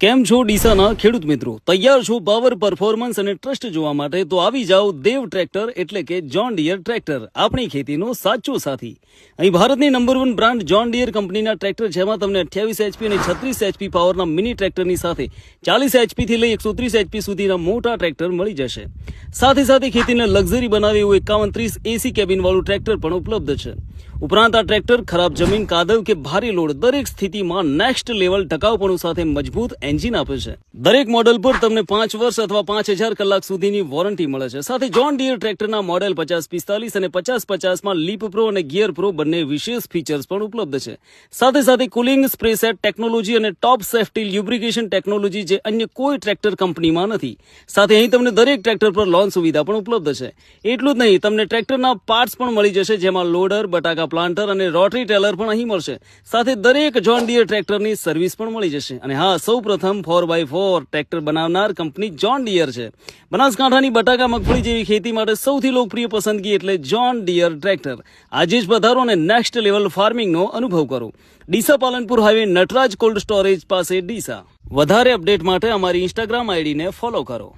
કેમ છો ડીસાના ખેડૂત મિત્રો? તૈયાર છો પાવર પરફોર્મન્સ અને ટ્રસ્ટ જોવા માટે? તો આવી જાઓ દેવ ટ્રેક્ટર એટલે કે જોન ડીયર ટ્રેક્ટર, આપણી ખેતીનો સાચો સાથી. અહીં ભારતની નંબર 1 બ્રાન્ડ જોન ડીયર કંપનીના ટ્રેક્ટર, જેમાં તમને 28 HP અને 36 HP પાવરના મિની ટ્રેક્ટરની સાથે 40 HP થી લઈ 130 HP સુધીના મોટા ટ્રેક્ટર મળી જશે. સાથે સાથે ખેતીને લક્ઝરી બનાવે એવું 5130 AC કેબિન વાળું ટ્રેક્ટર પણ ઉપલબ્ધ છે. ઉપરાંત આ ટ્રેક્ટર ખરાબ જમીન, કાદવ કે ભારે લોડ દરેક સ્થિતિમાં નેક્સ્ટ લેવલ ટકાઉપણું સાથે મજબૂત એન્જિન આપે છે. દરેક મોડેલ પર તમને 5 વર્ષ અથવા 5000 કલાક સુધીની વોરંટી મળે છે. સાથે જોન ડીયર ટ્રેક્ટરના મોડેલ 5045 અને 5050 માં લીપ પ્રો અને ગિયર પ્રો બંને વિશેષ ફીચર્સ પણ ઉપલબ્ધ છે. સાથે સાથે કુલિંગ, સ્પ્રે સેટ ટેકનોલોજી અને ટોપ સેફ્ટી લ્યુબ્રિકેશન ટેકનોલોજી જે અન્ય કોઈ ટ્રેક્ટર કંપનીમાં નથી. સાથે અહીં તમને દરેક ટ્રેક્ટર પર લોન સુવિધા પણ ઉપલબ્ધ છે. એટલું જ નહીં, તમને ટ્રેક્ટરના પાર્ટ્સ પણ મળી જશે, જેમાં લોડર, બટાકા પ્લાન્ટર અને રોટરી ટેલર પણ અહીં મળશે. સાથે દરેક જોન ડીયર ટ્રેક્ટરની સર્વિસ પણ મળી જશે. અને હા, સૌપ્રથમ 4x4 ટ્રેક્ટર બનાવનાર કંપની જોન ડીયર છે. બનાસકાંઠાની બટાકા, મગફળી જેવી ખેતી માટે સૌથી લોકપ્રિય પસંદગી એટલે જોન ડીયર ટ્રેક્ટર. આજે જ પધારો અને નેક્સ્ટ લેવલ ફાર્મિંગનો અનુભવ કરો. Deesa Palanpur highway, Nataraj cold storage પાસે, ડીસા. વધારે અપડેટ માટે અમારી ઇન્સ્ટાગ્રામ આઈડીને ફોલો કરો.